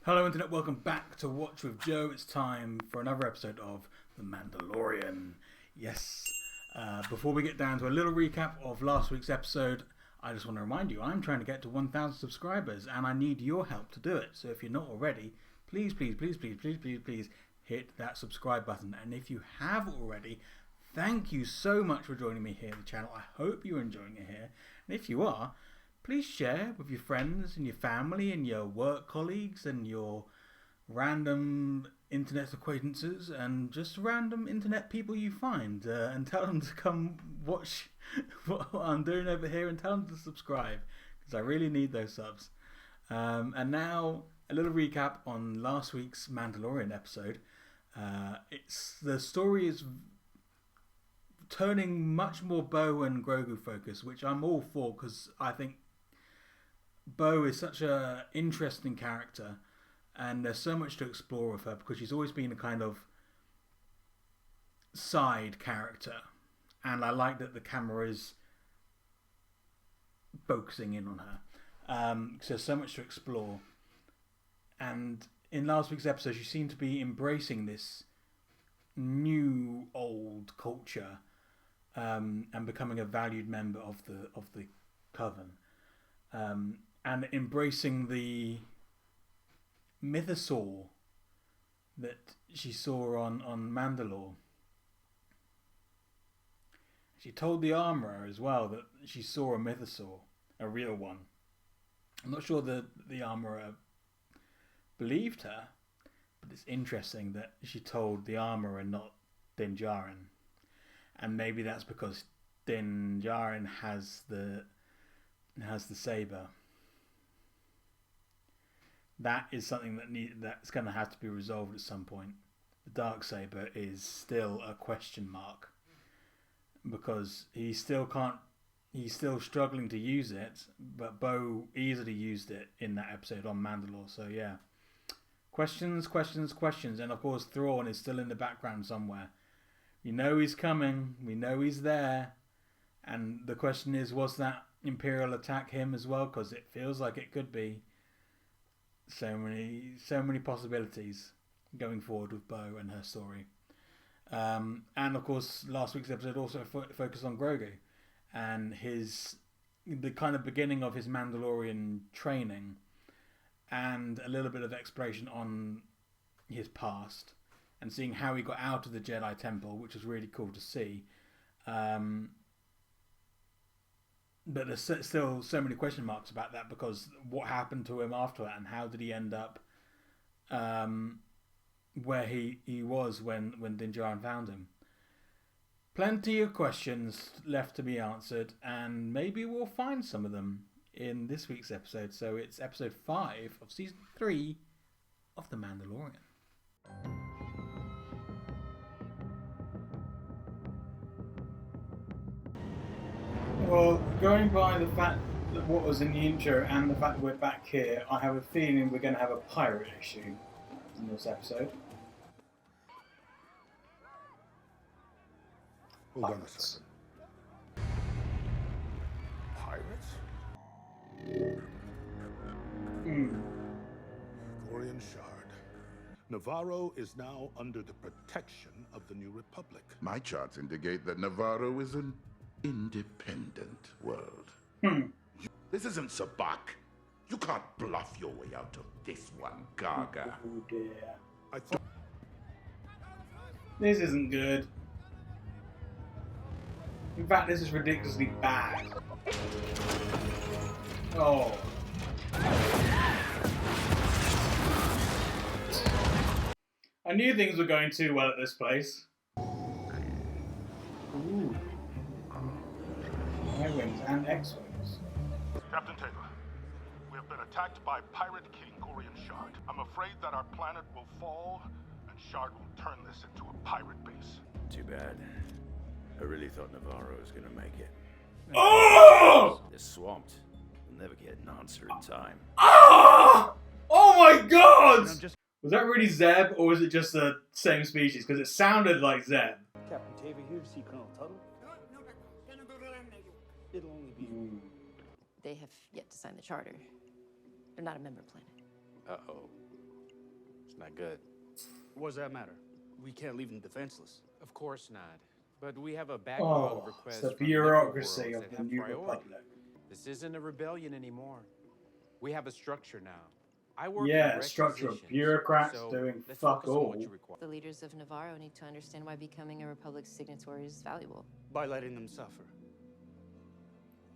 Hello Internet, welcome back to Watch with Joe. It's time for another episode of The Mandalorian. Yes, before we get down to a little recap of last week's episode, I just want to remind you, I'm trying to get to 1,000 subscribers and I need your help to do it. So if you're not already, please hit that subscribe button. And if you have already, thank you so much for joining me here on the channel. I hope you're enjoying it here. And if you are, please share with your friends and your family and your work colleagues and your random internet acquaintances and just random internet people you find and tell them to come watch what I'm doing over here and tell them to subscribe because I really need those subs. And now a little recap on last week's Mandalorian episode. The story is turning much more Bo and Grogu focused, which I'm all for because I think Bo is such an interesting character and there's so much to explore with her because she's always been a kind of side character, and I like that the camera is focusing in on her. So there's so much to explore, and in last week's episode she seemed to be embracing this new old culture and becoming a valued member of the coven. And embracing the mythosaur that she saw on Mandalore. She told the armourer as well that she saw a mythosaur, a real one. I'm not sure that the armourer believed her, but it's interesting that she told the armourer and not Din Djarin. And maybe that's because Din Djarin has the saber. That is something that's going to have to be resolved at some point. The Darksaber is still a question mark because he's still struggling to use it, but Bo easily used it in that episode on Mandalore. So yeah, questions, and of course Thrawn is still in the background somewhere. We know he's coming, we know he's there, and the question is, was that Imperial attack him as well? Because it feels like it could be. So many possibilities going forward with Bo and her story. And of course, last week's episode also focused on Grogu and the kind of beginning of his Mandalorian training and a little bit of exploration on his past and seeing how he got out of the Jedi Temple, which was really cool to see. But there's still so many question marks about that because what happened to him after that and how did he end up where he was when Din Djarin found him. Plenty of questions left to be answered, and maybe we'll find some of them in this week's episode. So it's episode 5 of season 3 of The Mandalorian. Well, going by the fact that what was in the intro and the fact that we're back here, I have a feeling we're going to have a pirate issue in this episode. Hold on a second. Pirates? Corian Shard. Navarro is now under the protection of the New Republic. My charts indicate that Navarro is an independent world. This isn't Sabak. You can't bluff your way out of this one, Gaga. Oh dear. I thought This isn't good. In fact, this is ridiculously bad. Oh. I knew things were going too well at this place. Ooh. Y-wings and X-wings. Captain Taylor, we have been attacked by Pirate King Corian Shard. I'm afraid that our planet will fall, and Shard will turn this into a pirate base. Too bad. I really thought Navarro was gonna make it. Oh! They're swamped. We'll never get an answer in time. Oh! Oh my god! Was that really Zeb, or was it just the same species? Because it sounded like Zeb. Captain Tavy here to see Colonel Tuttle. It'll only be... They have yet to sign the charter. They're not a member planet. Uh-oh. Not good. What does that matter? We can't leave them defenseless. Of course not. But we have a backlog of Oh, requests it's the from bureaucracy worlds of that the have New priority. Republic. This isn't a rebellion anymore. We have a structure now. I work Yeah, in a structure of requisitions, bureaucrats so doing let's fuck focus on what all. you require. The leaders of Navarro need to understand why becoming a Republic signatory is valuable. By letting them suffer.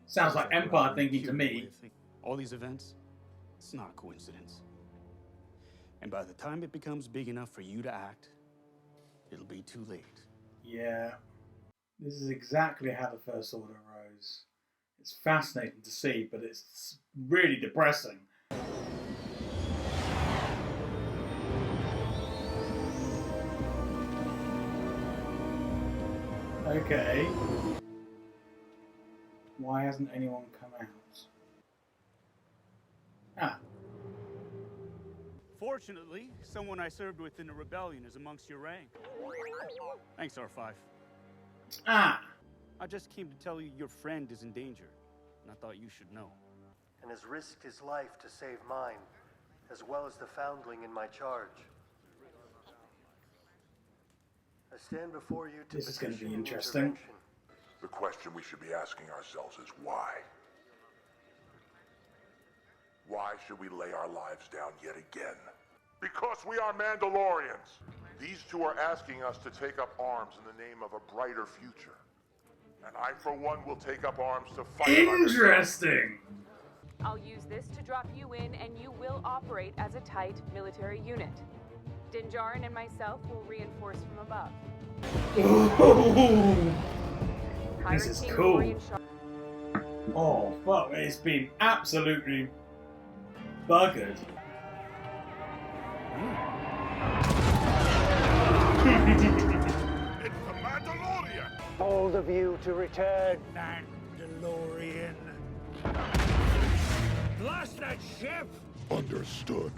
Sounds like we're Empire operating thinking to purely me. way of thinking. All these events, it's not a coincidence. And by the time it becomes big enough for you to act, it'll be too late. Yeah, this is exactly how the First Order rose. It's fascinating to see, but it's really depressing. Okay. Why hasn't anyone come out? Ah, Fortunately, someone I served with in the rebellion is amongst your rank. Thanks, R5. ah. I just came to tell you your friend is in danger, and I thought you should know. And has risked his life to save mine, as well as the foundling in my charge. I stand before you to This is going to be petition interesting. intervention. The question we should be asking ourselves is why? Why should we lay our lives down yet again? Because we are Mandalorians. These two are asking us to take up arms in the name of a brighter future. And I, for one, will take up arms to fight. Interesting. I'll use this to drop you in, and you will operate as a tight military unit. Dinjarin and myself will reinforce from above. Ooh, this Pirate is King cool. Gorian Shar- Oh fuck! It's been absolutely buggered. It's the Mandalorian! Bold of you to return. Mandalorian. Blast that ship! Understood.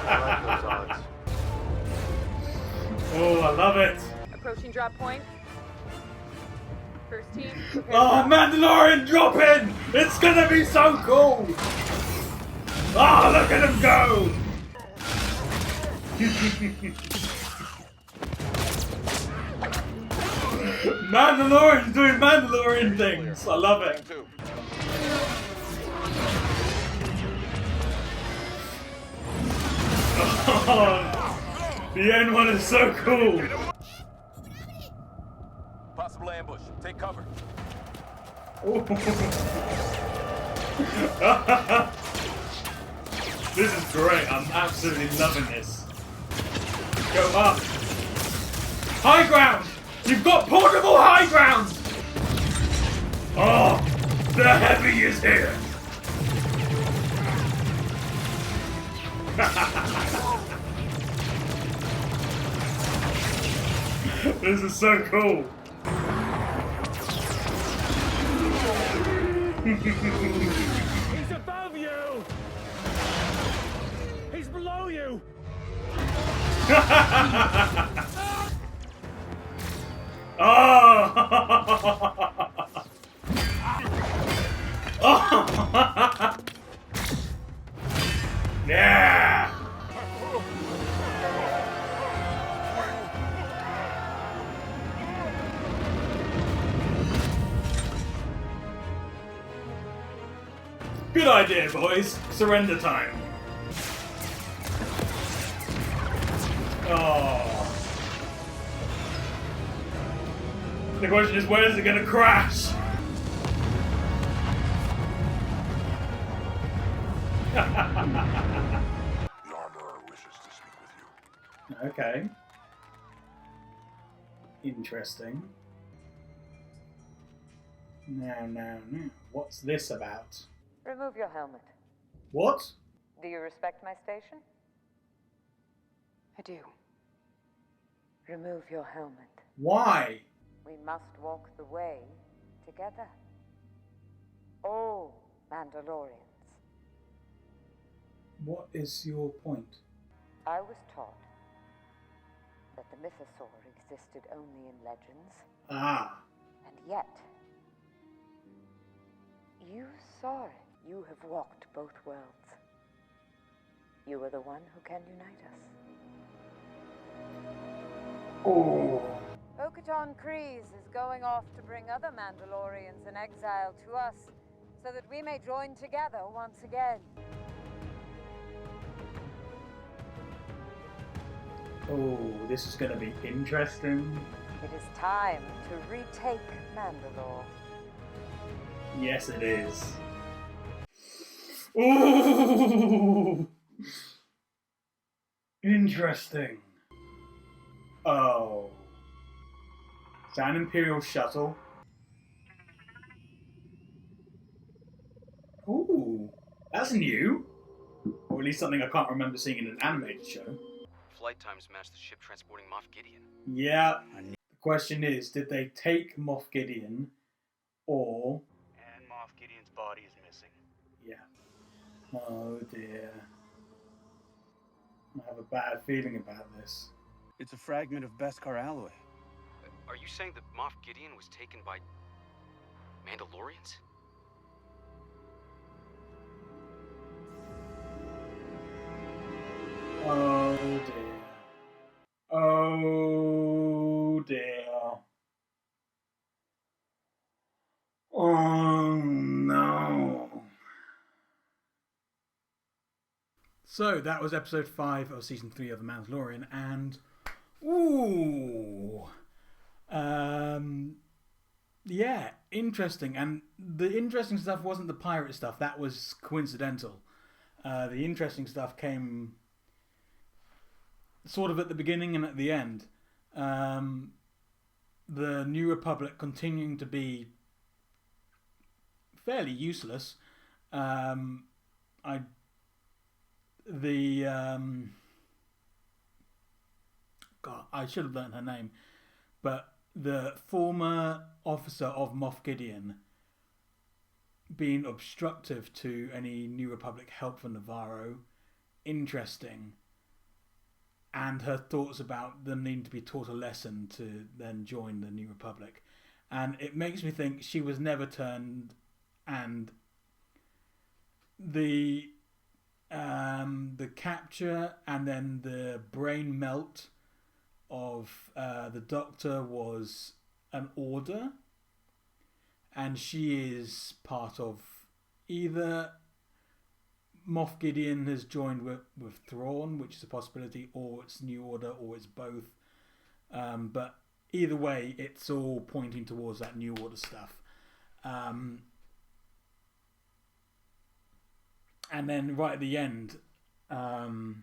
I like those odds. Oh, I love it. Approaching drop point. First team. prepare Oh, to drop. Mandalorian drop in! It's gonna be so cool! Oh, look at him go! Mandalorian's doing Mandalorian things. I love it. Oh, the end one is so cool. Possible ambush. Take cover. This is great. I'm absolutely loving this. Go up. High ground! You've got portable high ground! Oh, the heavy is here. This is so cool. He's above you! He's below you! Oh! Yeah! Good idea, boys. Surrender time. Oh. The question is, where is it going to crash? The armorer wishes to speak with you. Okay. Interesting. Now. What's this about? Remove your helmet. What? Do you respect my station? I do. Remove your helmet. Why? We must walk the way together. All Mandalorians. What is your point? I was taught that the mythosaur existed only in legends, Ah. and yet You saw it. You have walked both worlds. You are the one who can unite us. Oh. Bo-Katan Kryze is going off to bring other Mandalorians in exile to us, so that we may join together once again. Oh, this is going to be interesting. It is time to retake Mandalore. Yes, it is. Ooh! Interesting. Oh. It's an Imperial shuttle. Ooh, that's new. Or at least something I can't remember seeing in an animated show. Flight times match the ship transporting Moff Gideon. Yeah. The question is, did they take Moff Gideon or... And Moff Gideon's body is missing. Yeah. Oh dear. I have a bad feeling about this. It's a fragment of Beskar alloy. Are you saying that Moff Gideon was taken by Mandalorians? Oh dear. Oh dear. Oh no. So that was episode 5 of season 3 of The Mandalorian, and ooh, yeah, interesting. And the interesting stuff wasn't the pirate stuff; that was coincidental. The interesting stuff came sort of at the beginning and at the end. The New Republic continuing to be fairly useless. God, I should have learned her name, but the former officer of Moff Gideon being obstructive to any New Republic help for Navarro, interesting. And her thoughts about them needing to be taught a lesson to then join the New Republic. And it makes me think she was never turned, and the capture and then the brain melt of the Doctor was an order, and she is part of either Moff Gideon has joined with Thrawn, which is a possibility, or it's New Order, or it's both. But either way, it's all pointing towards that New Order stuff. And then right at the end, the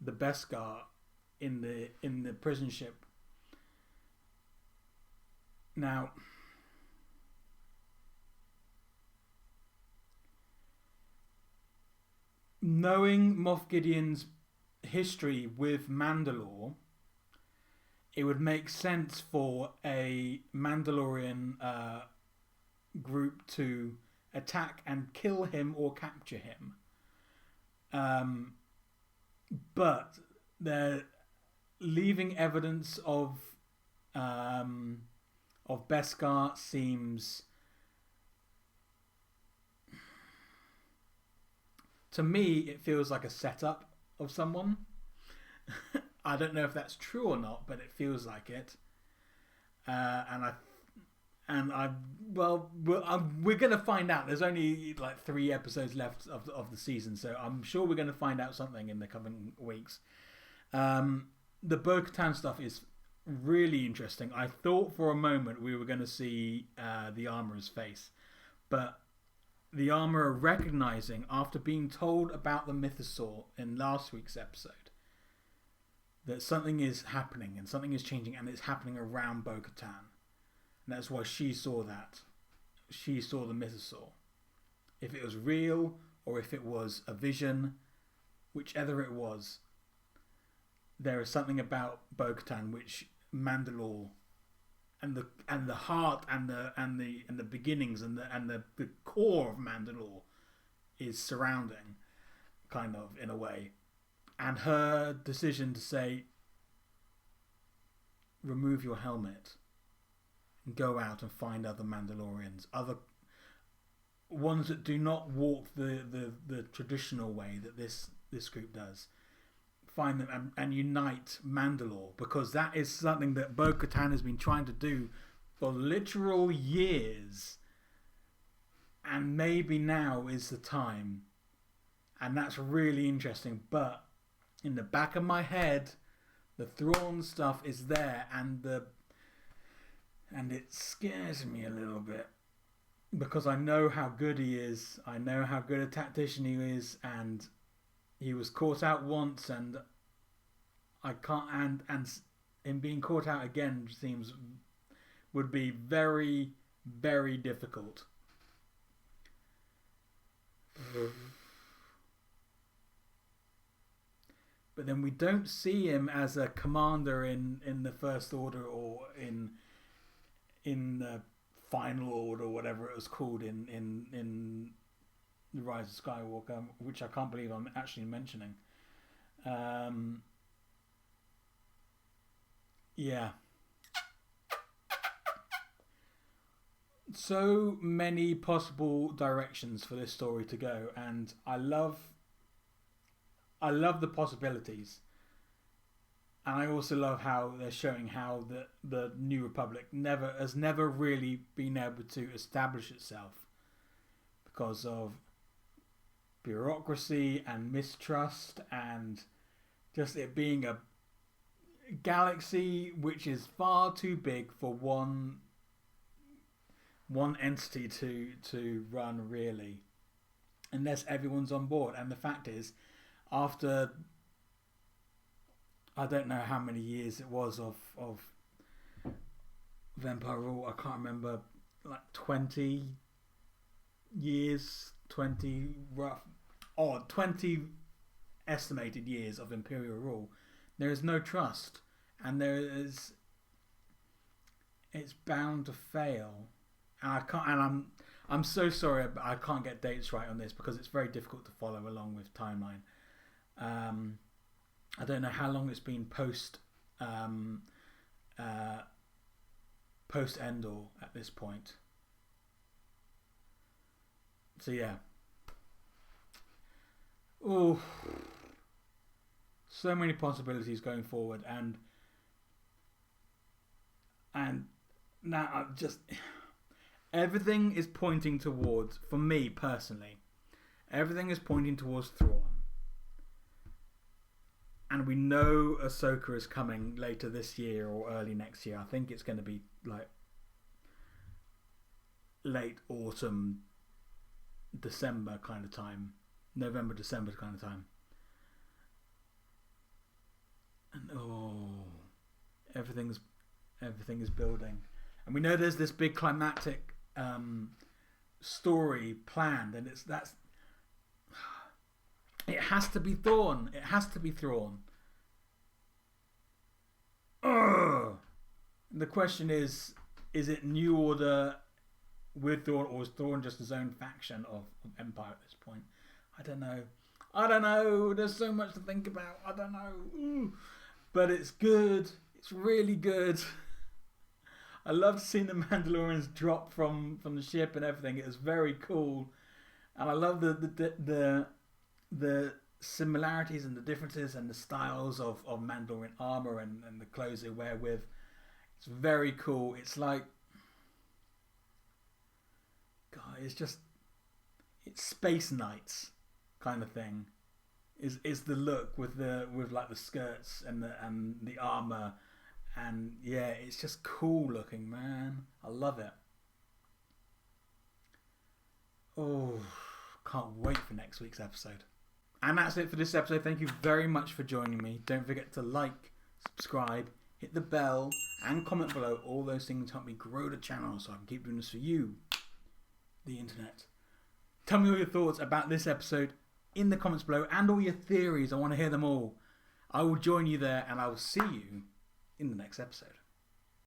Beskar in the prison ship. Now, knowing Moff Gideon's history with Mandalore, it would make sense for a Mandalorian group to attack and kill him or capture him. But they're leaving evidence of Beskar seems, to me, it feels like a setup of someone. I don't know if that's true or not, but it feels like it. We're gonna find out. There's only like 3 episodes left of the season, so I'm sure we're gonna find out something in the coming weeks. The Bo-Katan stuff is really interesting. I thought for a moment we were gonna see the Armorer's face, but the Armorer recognizing, after being told about the Mythosaur in last week's episode, that something is happening and something is changing, and it's happening around Bo-Katan. And that's why she saw that. She saw the Mythosaur. If it was real or if it was a vision, whichever it was, there is something about Bo-Katan which Mandalore and the heart and the beginnings and the core of Mandalore is surrounding, kind of, in a way. And her decision to say, remove your helmet and go out and find other Mandalorians, ones that do not walk the traditional way that this group does. Find them and unite Mandalore, because that is something that Bo-Katan has been trying to do for literal years, and maybe now is the time, and that's really interesting. But in the back of my head, the Thrawn stuff is there, and it scares me a little bit, because I know how good he is. I know how good a tactician he is, and he was caught out once, and I can't. And him being caught out again would be very, very difficult. But then we don't see him as a commander in the First Order, or in the Final Order, whatever it was called in The Rise of Skywalker, which I can't believe I'm actually mentioning. Yeah. So many possible directions for this story to go, and I love the possibilities. And I also love how they're showing how the New Republic has never really been able to establish itself because of bureaucracy and mistrust, and just it being a galaxy which is far too big for one entity to run, really, unless everyone's on board. And the fact is, after I don't know how many years it was of Empire rule, I can't remember, like 20 years, 20 estimated years of Imperial rule, there is no trust, and it's bound to fail. And I can't, and I'm so sorry, but I can't get dates right on this because it's very difficult to follow along with timeline. I don't know how long it's been post Endor at this point. So yeah. Oh, so many possibilities going forward, and now I'm just everything is pointing towards, for me personally, everything is pointing towards Thrawn. And we know Ahsoka is coming later this year or early next year. I think it's going to be like late autumn, December kind of time. November, December kind of time. And everything is building. And we know there's this big climactic story planned, and it has to be Thrawn. It has to be Thrawn. Ugh. The question is it New Order with Thrawn, or is Thrawn just his own faction of Empire at this point? I don't know. There's so much to think about. I don't know. Ooh. But it's good. It's really good. I loved seeing the Mandalorians drop from the ship and everything. It was very cool. And I love the similarities and the differences and the styles of Mandalorian armor and the clothes they wear with. It's very cool. It's like, God, it's Space Knights kind of thing. Is the look with like the skirts and the armor, and yeah, it's just cool looking, man. I love it. Oh, can't wait for next week's episode. And that's it for this episode. Thank you very much for joining me. Don't forget to like, subscribe, hit the bell, and comment below. All those things help me grow the channel so I can keep doing this for you, the internet. Tell me all your thoughts about this episode in the comments below, and all your theories. I want to hear them all. I will join you there, and I will see you in the next episode.